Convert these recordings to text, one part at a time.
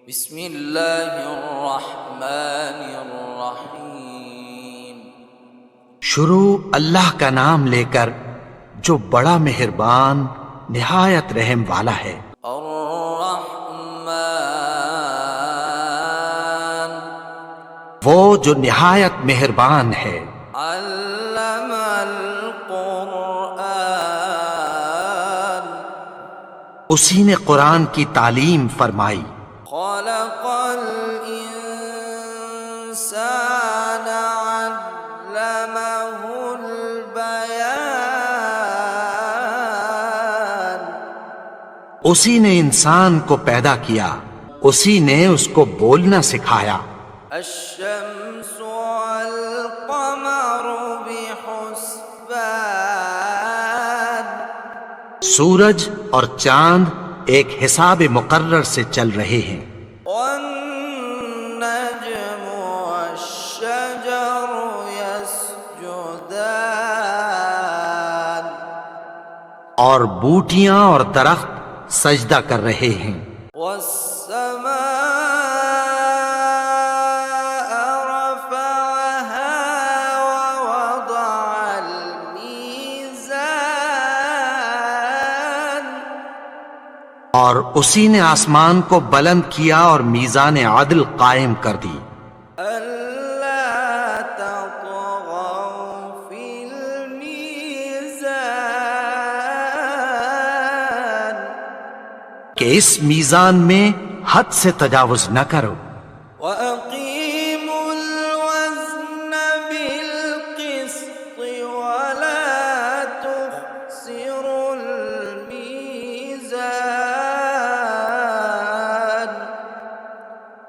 بسم اللہ الرحمن الرحیم۔ شروع اللہ کا نام لے کر جو بڑا مہربان نہایت رحم والا ہے۔ الرحمن وہ جو نہایت مہربان ہے۔ علم القرآن اسی نے قرآن کی تعلیم فرمائی۔ خلق الانسان علمہ البیان اسی نے انسان کو پیدا کیا، اسی نے اس کو بولنا سکھایا۔ الشمس والقمر بحسبان سورج اور چاند ایک حساب مقرر سے چل رہے ہیں۔ والنجم والشجر يسجدان اور بوٹیاں اور درخت سجدہ کر رہے ہیں۔ والسماء رفعها ووضع الميزان اور اسی نے آسمان کو بلند کیا اور میزان عدل قائم کر دی۔ ألا تطغوا في الميزان کہ اس میزان میں حد سے تجاوز نہ کرو۔ وأقيموا الوزن بالقسط ولا تخسروا الميزان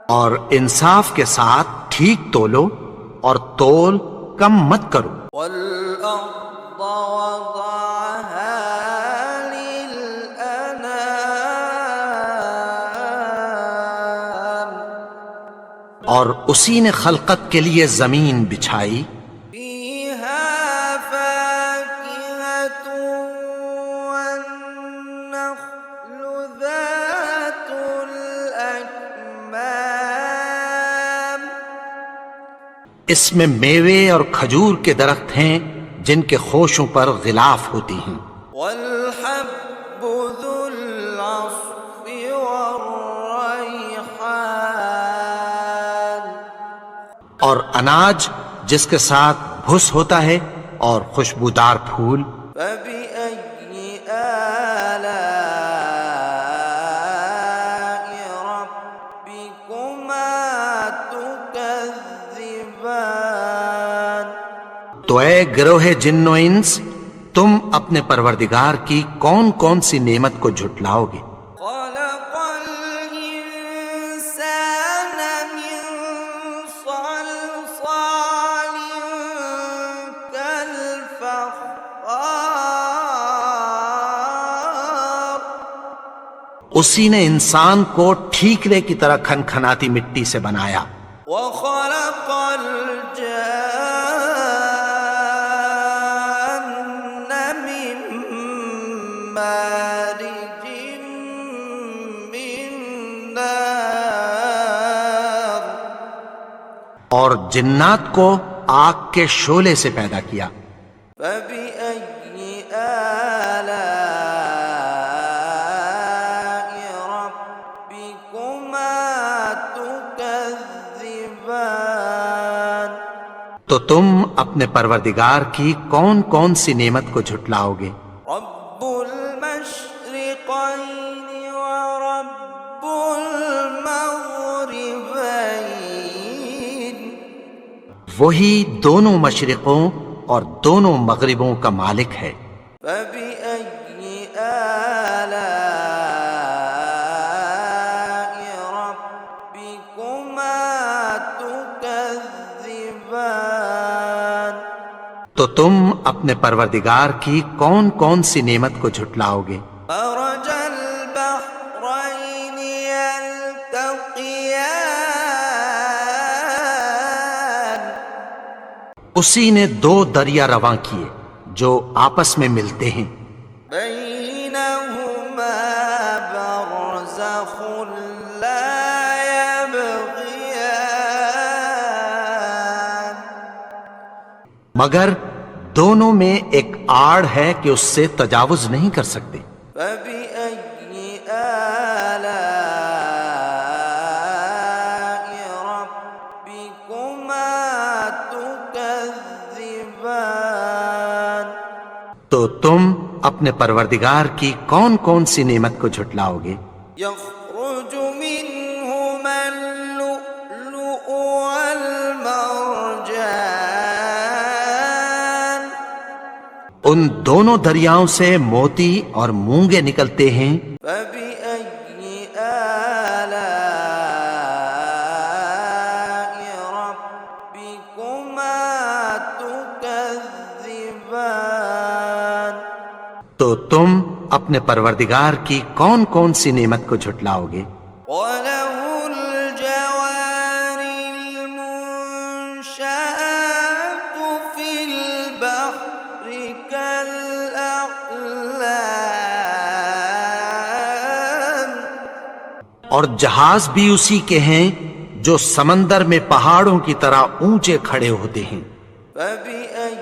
اور انصاف کے ساتھ ٹھیک تولو اور تول کم مت کرو۔ والأرض وضعها للأنام اور اسی نے خلقت کے لیے زمین بچھائی، فيها فاكهة والنخل ذات الأكمام اس میں میوے اور کھجور کے درخت ہیں جن کے خوشوں پر غلاف ہوتی ہیں، والحب ذو العصف والريحان اور اناج جس کے ساتھ بھس ہوتا ہے اور خوشبودار پھول۔ فبأي آلاء ربكما تكذبان تو اے گروہ جن و انس، تم اپنے پروردگار کی کون کون سی نعمت کو جھٹلاؤ گے؟ خلق الإنسان من صلصال كالفخار اسی نے انسان کو ٹھیکرے کی طرح کھنکھناتی مٹی سے بنایا۔ وخلق الجان من مارج من نار اور جنات کو آگ کے شعلے سے پیدا کیا۔ فبأي آلاء ربكما تكذبان تو تم اپنے پروردگار کی کون کون سی نعمت کو جھٹلاؤ گے؟ رب المشرقين ورب المغربين وہی دونوں مشرقوں اور دونوں مغربوں کا مالک ہے۔ فبأي آلاء ربكما تكذبان تو تم اپنے پروردگار کی کون کون سی نعمت کو جھٹلاؤ گے؟ مرج البحرين يلتقيان اسی نے دو دریا رواں کیے جو آپس میں ملتے ہیں، بينهما برزخ لا مگر دونوں میں ایک آڑ ہے کہ اس سے تجاوز نہیں کر سکتے۔ فبأي آلاء ربكما تكذبان؟ تو تم اپنے پروردگار کی کون کون سی نعمت کو جھٹلاؤ گے؟ يخرج منهما اللؤلؤ والمرجان ان دونوں دریاؤں سے موتی اور مونگے نکلتے ہیں۔ فبأي آلاء ربكما تكذبان؟ تو تم اپنے پروردگار کی کون کون سی نعمت کو جھٹلاؤ گے؟ وله الجوار المنشآت في البحر كالأعلام اور جہاز بھی اسی کے ہیں جو سمندر میں پہاڑوں کی طرح اونچے کھڑے ہوتے ہیں۔ فبأي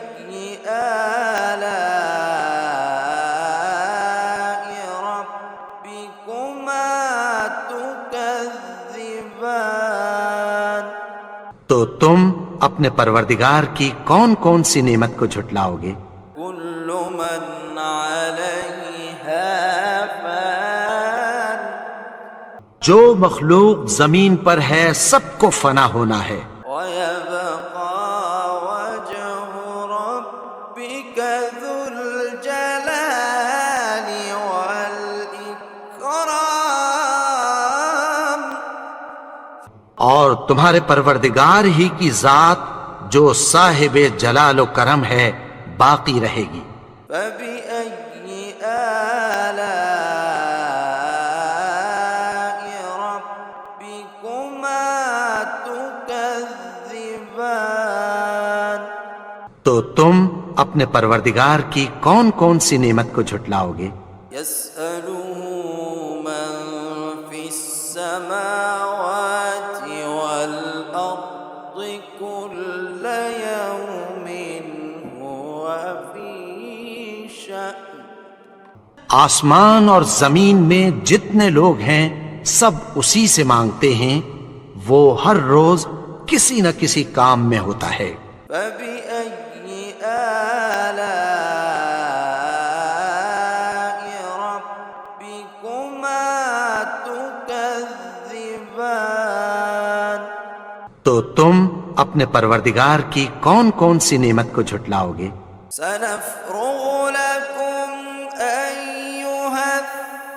آلاء ربكما تكذبان؟ تو تم اپنے پروردگار کی کون کون سی نعمت کو جھٹلاؤ گے؟ كل من عليها فان جو مخلوق زمین پر ہے سب کو فنا ہونا ہے، ويبقى وجه ربك ذو الجلال والإكرام؟ اور تمہارے پروردگار ہی کی ذات جو صاحب جلال و کرم ہے باقی رہے گی۔ فبأي آلاء ربكما تكذبان؟ تو تم اپنے پروردگار کی کون کون سی نعمت کو جھٹلاؤ گے؟ يسأله من في السماوات والأرض كل يوم هو في شأن آسمان اور زمین میں جتنے لوگ ہیں سب اسی سے مانگتے ہیں، وہ ہر روز کسی نہ کسی کام میں ہوتا ہے۔ فبأي آلاء ربكما تكذبان؟ تو تم اپنے پروردگار کی کون کون سی نعمت کو جھٹلاؤ گے؟ سنفرغ لكم أيها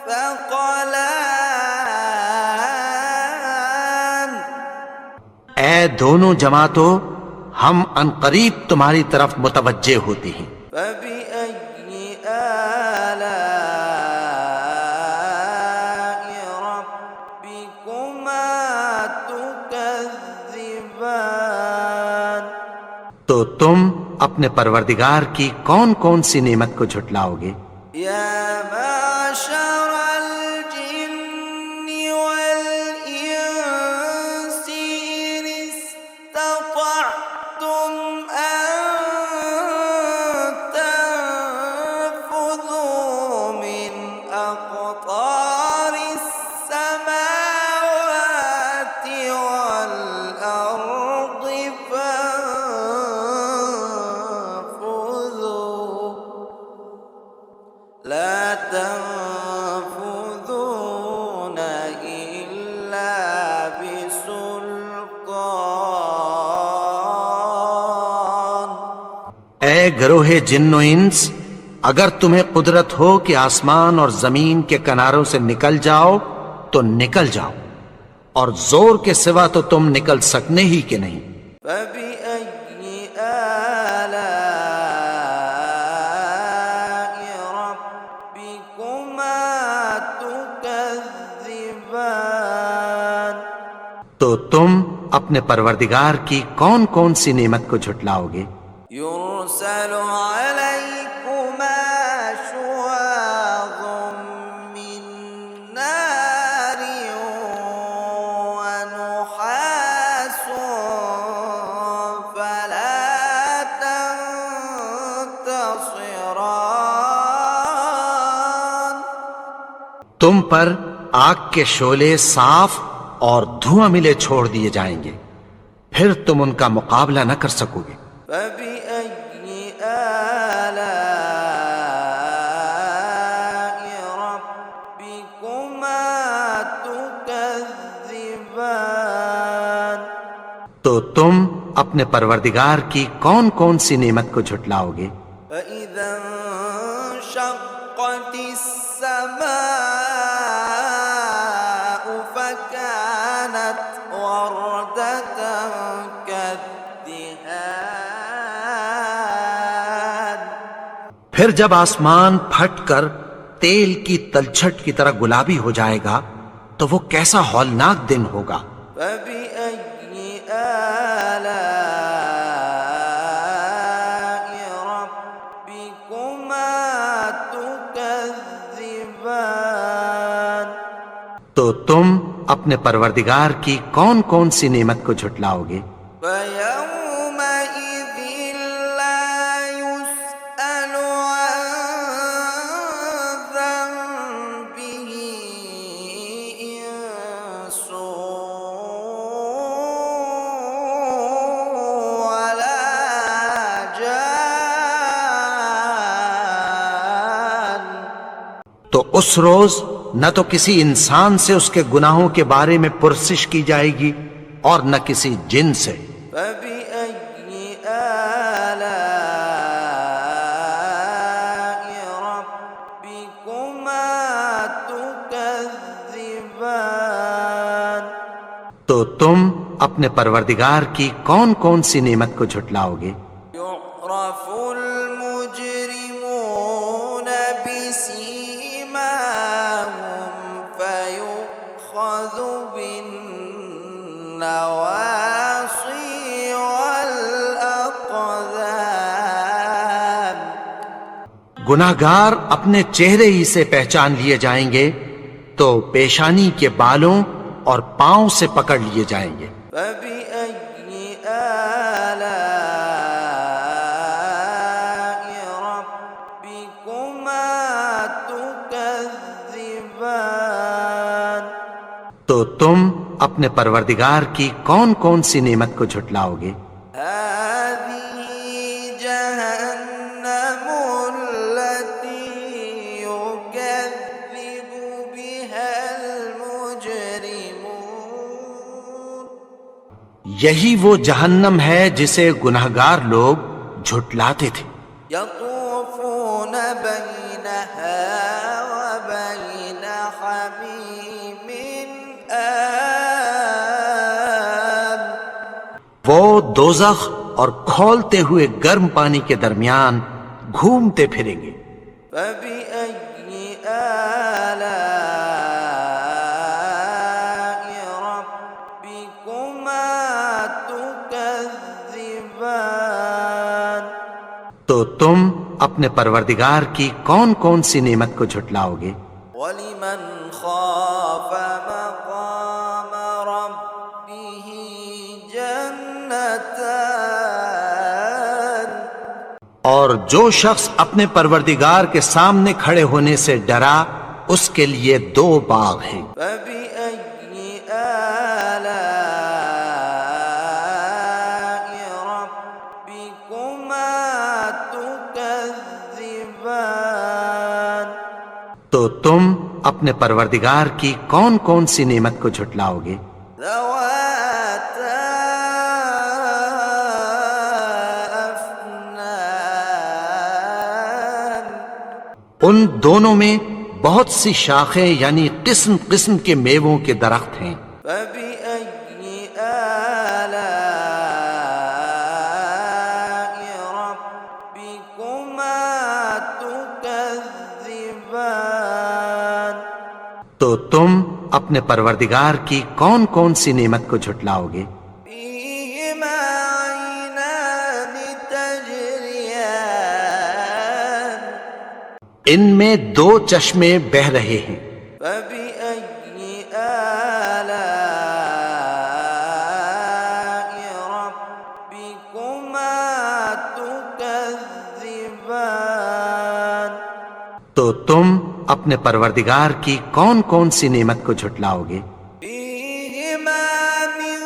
الثقلان؟ اے دونوں جماعتوں، ہم عنقریب تمہاری طرف متوجہ ہوتے ہیں۔ فبأي آلاء ربكما تكذبان؟ تو تم اپنے پروردگار کی کون کون سی نعمت کو جھٹلاؤ گے؟ يا معشر الجن والإنس إن استطعتم أن تنفذوا من أقطار السماوات والأرض فانفذوا لا تنفذون إلا بسلطان؟ اے گروہ جن و انس، اگر تمہیں قدرت ہو کہ آسمان اور زمین کے کناروں سے نکل جاؤ تو نکل جاؤ، اور زور کے سوا تو تم نکل سکنے ہی کہ نہیں۔ فبأي آلاء ربكما تكذبان؟ تو تم اپنے پروردگار کی کون کون سی نعمت کو جھٹلاؤ گے؟ يرسل عليكما شواظ من نار ونحاس فلا تم پر آگ کے شعلے صاف اور دھواں ملے چھوڑ دیے جائیں گے، پھر تم ان کا مقابلہ نہ کر سکو گے۔ فبأي آلاء ربكما تكذبان؟ تو تم اپنے پروردگار کی کون کون سی نعمت کو جھٹلاؤ گے؟ فإذا انشقت السماء فكانت وردة كالدهان۔ پھر جب آسمان پھٹ کر تیل کی تلچھٹ کی طرح گلابی ہو جائے گا تو وہ کیسا ہولناک دن ہوگا۔ فبأي آلاء ربكما تكذبان؟ تو تم اپنے پروردگار کی کون کون سی نعمت کو جھٹلاؤ گے؟ فيومئذ لا يسأل عن ذنبه إنس ولا جان۔ تو اس روز نہ تو کسی انسان سے اس کے گناہوں کے بارے میں پرسش کی جائے گی اور نہ کسی جن سے۔ فبأي آلاء ربكما تكذبان؟ تو تم اپنے پروردگار کی کون کون سی نعمت کو جھٹلاؤ گے؟ يعرف المجرمون بسيماهم فيؤخذ بالنواصي والأقدام۔ گناہگار اپنے چہرے ہی سے پہچان لیے جائیں گے تو پیشانی کے بالوں اور پاؤں سے پکڑ لیے جائیں گے۔ فبأي آلاء ربكما تكذبان؟ تو تم اپنے پروردگار کی کون کون سی نعمت کو جھٹلاؤ گے؟ هذه جهنم التي يكذب بها المجرمون۔ یہی وہ جہنم ہے جسے گناہگار لوگ جھٹلاتے تھے۔ يطوفون بينها وبين حميم آن۔ وہ دوزخ اور کھولتے ہوئے گرم پانی کے درمیان گھومتے پھریں گے۔ فبأي آلاء ربكما تكذبان؟ تو تم اپنے پروردگار کی کون کون سی نعمت کو جھٹلاؤ گے؟ ولمن خاف مقام ربه جنتان۔ اور جو شخص اپنے پروردگار کے سامنے کھڑے ہونے سے ڈرا اس کے لیے دو باغ ہیں۔ فبأي آلاء ربكما تكذبان؟ تو تم اپنے پروردگار کی کون کون سی نعمت کو جھٹلاؤ گے؟ ذواتا أفنان۔ ان دونوں میں بہت سی شاخیں یعنی قسم قسم کے میووں کے درخت ہیں۔ فبأي آلاء ربكما تكذبان؟ تو تم اپنے پروردگار کی کون کون سی نعمت کو جھٹلاؤ گے؟ فيهما عينان تجريان۔ ان میں دو چشمے بہہ رہے ہیں۔ فبأي آلاء ربكما تكذبان؟ تو تم اپنے پروردگار کی کون کون سی نعمت کو جھٹلاؤ گے؟ فيهما من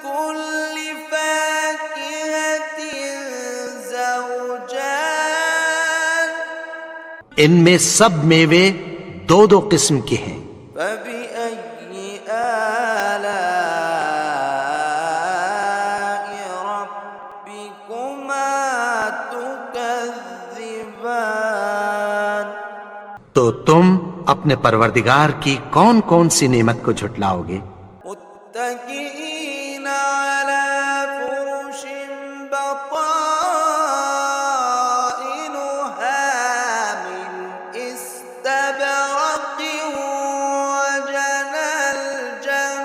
كل فاكهة زوجان ان میں سب میوے دو دو قسم کے ہیں۔ فبأي آلاء ربكما تكذبان تو تم اپنے پروردگار کی کون کون سی نعمت کو جھٹلاؤ گے؟ متكئين على فرش بطائنها من استبرق وجنى الجنتين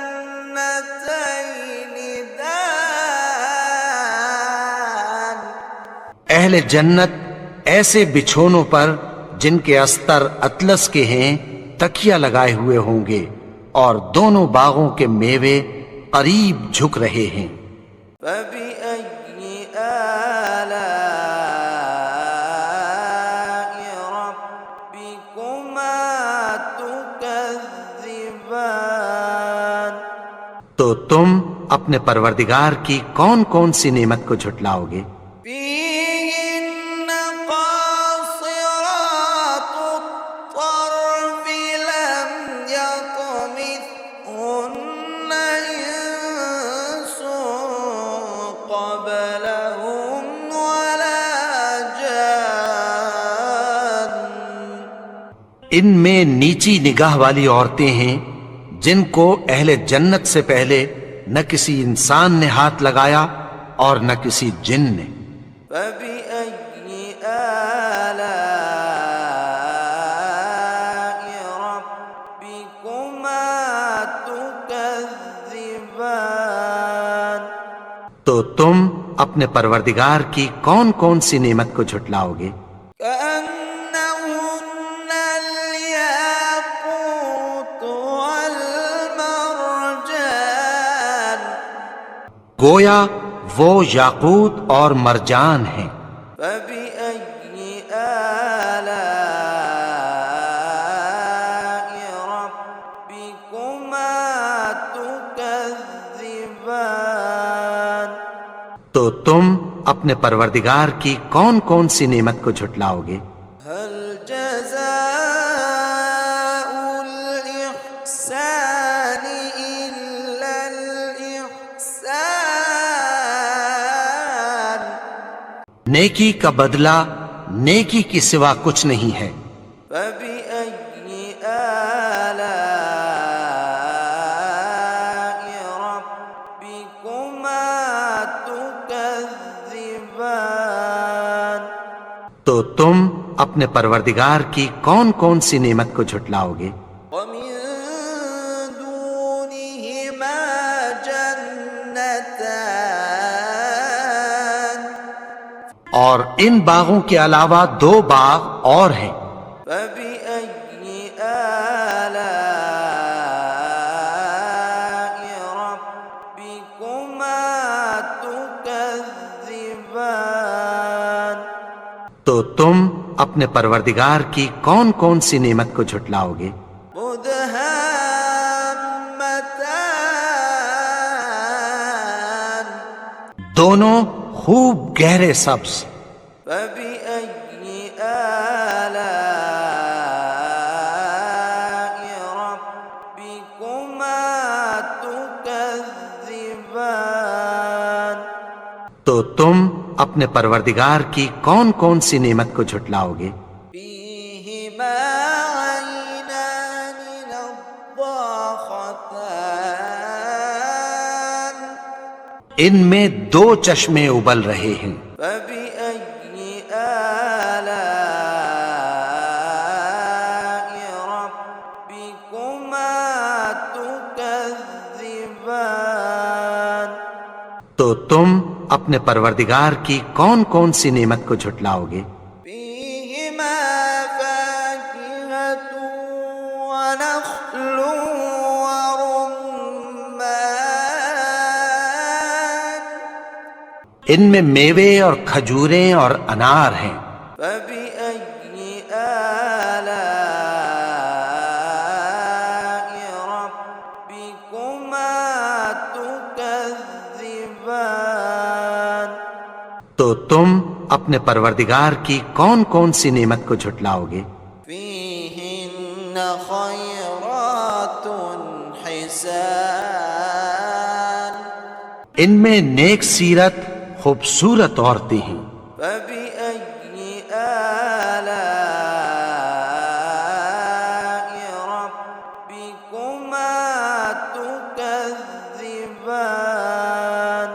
دان اہل جنت ایسے بچھونوں پر جن کے استر اطلس کے ہیں تکیہ لگائے ہوئے ہوں گے، اور دونوں باغوں کے میوے قریب جھک رہے ہیں۔ فبأي آلاء ربكما تكذبان تو تم اپنے پروردگار کی کون کون سی نعمت کو جھٹلاؤ گے؟ فيهن قاصرات الطرف لم يطمثهن إنس قبلهم ولا جان ان میں نیچی نگاہ والی عورتیں ہیں جن کو اہل جنت سے پہلے نہ کسی انسان نے ہاتھ لگایا اور نہ کسی جن نے۔ فبأي آلاء ربكما تكذبان تو تم اپنے پروردگار کی کون کون سی نعمت کو جھٹلاؤ گے؟ كأنهن الياقوت والمرجان گویا وہ یاقوت اور مرجان ہیں۔ فبأي آلاء ربكما تكذبان تو تم اپنے پروردگار کی کون کون سی نعمت کو جھٹلاؤ گے؟ هل جزاء الإحسان إلا الإحسان نیکی کا بدلہ نیکی کی سوا کچھ نہیں ہے۔ فبأي آلاء ربكما تكذبان تو تم اپنے پروردگار کی کون کون سی نعمت کو جھٹلاؤ گے؟ ومن دونهما جنتان اور ان باغوں کے علاوہ دو باغ اور ہیں۔ فبأي آلاء ربكما تكذبان تو تم اپنے پروردگار کی کون کون سی نعمت کو جھٹلاؤ گے؟ مدهامتان دونوں خوب گہرے سبز۔ فبأي آلاء ربكما تكذبان تو تم اپنے پروردگار کی کون کون سی نعمت کو جھٹلاؤ گے؟ فيهما عينان نضاختان ان میں دو چشمے ابل رہے ہیں۔ فبأي آلاء ربكما تكذبان تو تم اپنے پروردگار کی کون کون سی نعمت کو جھٹلاؤ گے؟ فيهما فاكهة ونخل ورمان ان میں میوے اور کھجوریں اور انار ہیں۔ فبأي آلاء تو تم اپنے پروردگار کی کون کون سی نعمت کو جھٹلاؤ گے؟ فيهن خيرات حسان ان میں نیک سیرت خوبصورت عورتیں ہیں۔ فبأي آلاء ربكما تكذبان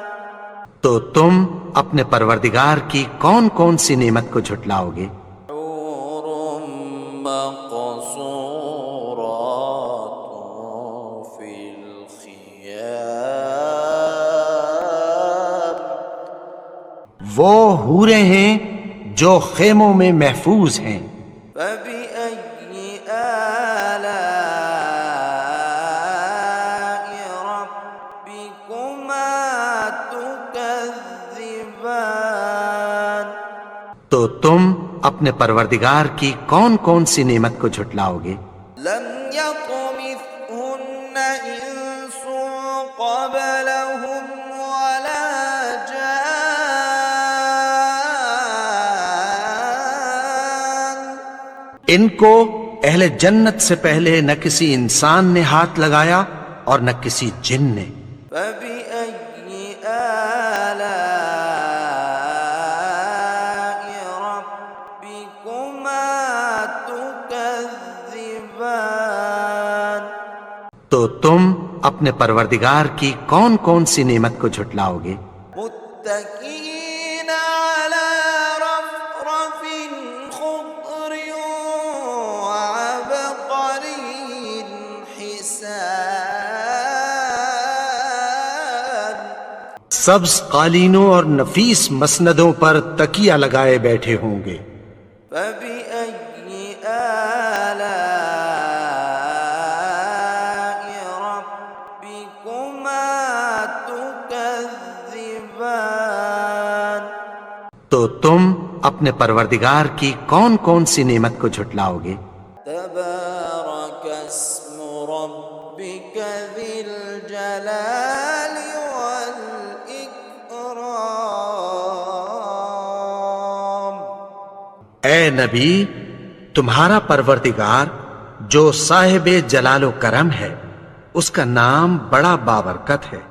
تو تم اپنے پروردگار کی کون کون سی نعمت کو جھٹلاؤ گے؟ حور مقصورات في الخيام وہ حوریں ہیں جو خیموں میں محفوظ ہیں۔ فبأي آلاء ربكما تكذبان تو تم اپنے پروردگار کی کون کون سی نعمت کو جھٹلاؤ گے؟ لم يطمثهن إنس قبلهم ولا جان ان کو اہل جنت سے پہلے نہ کسی انسان نے ہاتھ لگایا اور نہ کسی جن نے۔ فبأي آلاء ربكما تكذبان تو تم اپنے پروردگار کی کون کون سی نعمت کو جھٹلاؤ گے؟ متكئين على رفرف خضر وعبقري حسان سبز قالینوں اور نفیس مسندوں پر تکیہ لگائے بیٹھے ہوں گے۔ فبأي آلاء ربكما تكذبان تو تم اپنے پروردگار کی کون کون سی نعمت کو جھٹلاؤ گے؟ تبارك اسم ربك ذي الجلال والإكرام اے نبی، تمہارا پروردگار جو صاحب جلال و کرم ہے، اس کا نام بڑا بابرکت ہے۔